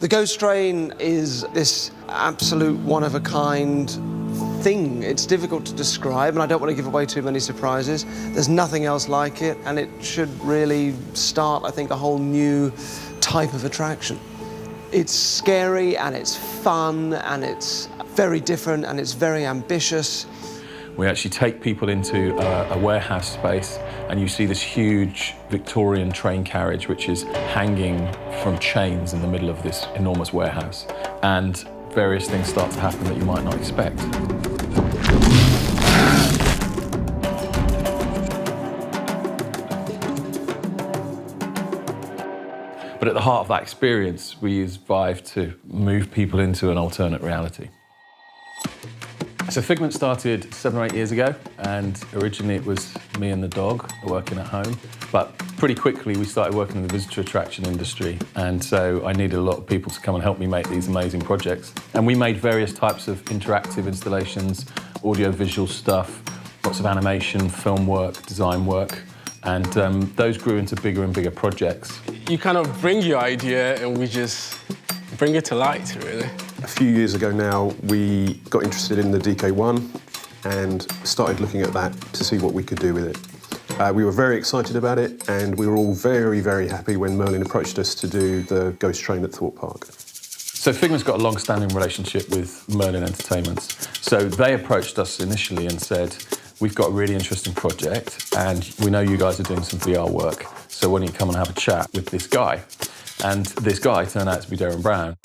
The Ghost Train is this absolute one-of-a-kind thing. It's difficult to describe, and I don't want to give away too many surprises. There's nothing else like it, and it should really start, I think, a whole new type of attraction. It's scary, and it's fun, and it's very different, and it's very ambitious. We actually take people into a warehouse space, and you see this huge Victorian train carriage which is hanging from chains in the middle of this enormous warehouse. And various things start to happen that you might not expect. But at the heart of that experience, we use Vive to move people into an alternate reality. So Figment started 7 or 8 years ago, and originally it was me and the dog working at home. But pretty quickly we started working in the visitor attraction industry, and so I needed a lot of people to come and help me make these amazing projects. And we made various types of interactive installations, audio-visual stuff, lots of animation, film work, design work, and those grew into bigger and bigger projects. You kind of bring your idea and we just bring it to light, really. A few years ago now, we got interested in the DK1 and started looking at that to see what we could do with it. We were very excited about it, and we were all very, very happy when Merlin approached us to do the Ghost Train at Thorpe Park. So Figment's got a long-standing relationship with Merlin Entertainments. So they approached us initially and said, we've got a really interesting project, and we know you guys are doing some VR work, so why don't you come and have a chat with this guy? And this guy turned out to be Derren Brown.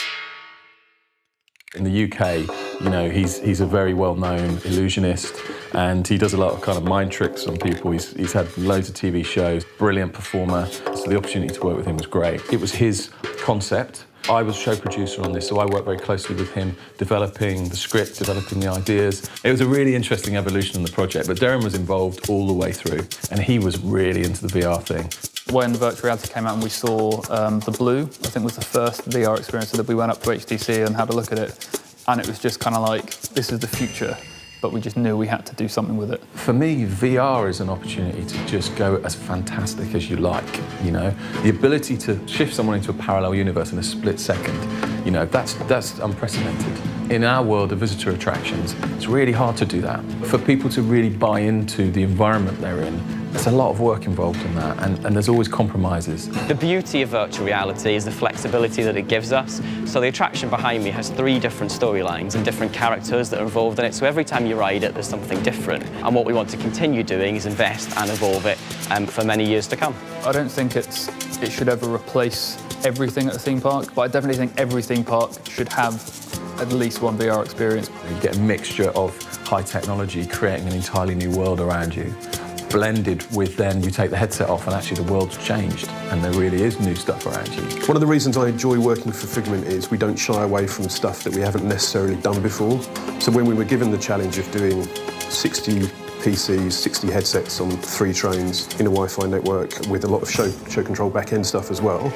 In the UK, you know, he's a very well-known illusionist, and he does a lot of kind of mind tricks on people. He's had loads of TV shows, brilliant performer, so the opportunity to work with him was great. It was his concept. I was show producer on this, so I worked very closely with him, developing the script, developing the ideas. It was a really interesting evolution in the project, but Derren was involved all the way through, and he was really into the VR thing. When virtual reality came out and we saw the Blue, I think was the first VR experience, that we went up to HTC and had a look at it, and it was just kind of like, this is the future, but we just knew we had to do something with it. For me, VR is an opportunity to just go as fantastic as you like, you know? The ability to shift someone into a parallel universe in a split second, you know, that's unprecedented. In our world of visitor attractions, it's really hard to do that. For people to really buy into the environment they're in, there's a lot of work involved in that, and there's always compromises. The beauty of virtual reality is the flexibility that it gives us. So the attraction behind me has 3 different storylines and different characters that are involved in it. So every time you ride it, there's something different. And what we want to continue doing is invest and evolve it for many years to come. I don't think it should ever replace everything at a theme park, but I definitely think every theme park should have at least one VR experience. You get a mixture of high technology creating an entirely new world around you, blended with then you take the headset off and actually the world's changed and there really is new stuff around you. One of the reasons I enjoy working for Figment is we don't shy away from stuff that we haven't necessarily done before. So when we were given the challenge of doing 60 PCs, 60 headsets on 3 trains in a Wi-Fi network with a lot of show control back-end stuff as well,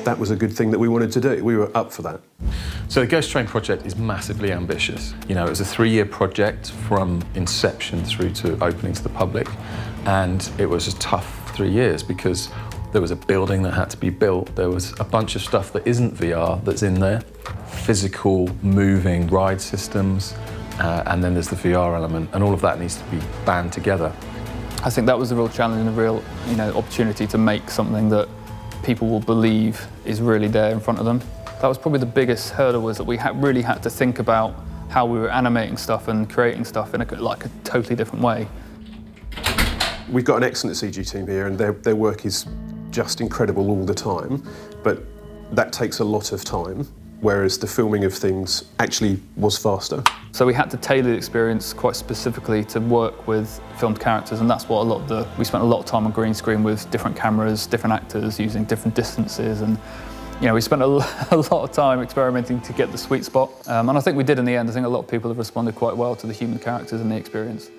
that was a good thing that we wanted to do. We were up for that. So the Ghost Train project is massively ambitious. You know, it was a 3-year project from inception through to opening to the public, and it was a tough 3 years because there was a building that had to be built, there was a bunch of stuff that isn't VR that's in there, physical, moving ride systems, and then there's the VR element, and all of that needs to be band together. I think that was the real challenge and the real, you know, opportunity to make something that people will believe is really there in front of them. That was probably the biggest hurdle, was that we really had to think about how we were animating stuff and creating stuff in a totally different way. We've got an excellent CG team here, and their work is just incredible all the time, but that takes a lot of time, whereas the filming of things actually was faster. So we had to tailor the experience quite specifically to work with filmed characters, and that's what we spent a lot of time on green screen with different cameras, different actors using different distances, and you know, we spent a lot of time experimenting to get the sweet spot, and I think we did in the end. I think a lot of people have responded quite well to the human characters and the experience.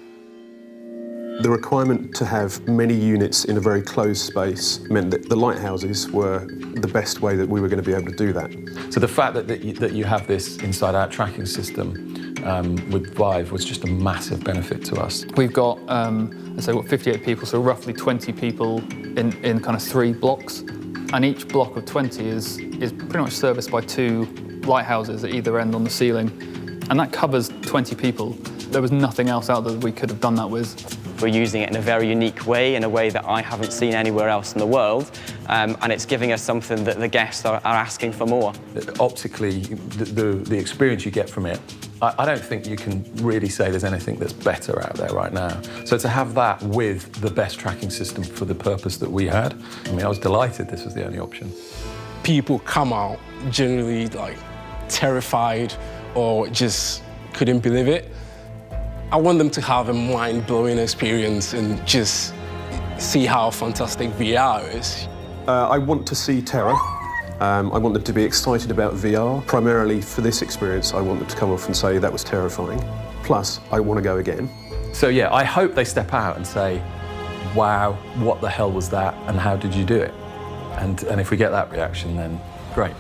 The requirement to have many units in a very closed space meant that the lighthouses were the best way that we were going to be able to do that. So the fact that you have this inside-out tracking system with Vive was just a massive benefit to us. We've got, let's say, 58 people, so roughly 20 people in kind of 3 blocks. And each block of 20 is pretty much serviced by 2 lighthouses at either end on the ceiling. And that covers 20 people. There was nothing else out there that we could have done that with. We're using it in a very unique way, in a way that I haven't seen anywhere else in the world, and it's giving us something that the guests are asking for more. Optically, the experience you get from it, I don't think you can really say there's anything that's better out there right now. So to have that with the best tracking system for the purpose that we had, I mean, I was delighted this was the only option. People come out generally like terrified or just couldn't believe it. I want them to have a mind-blowing experience and just see how fantastic VR is. I want to see terror. I want them to be excited about VR. Primarily for this experience, I want them to come off and say that was terrifying. Plus, I want to go again. So yeah, I hope they step out and say, wow, what the hell was that and how did you do it? And if we get that reaction, then great.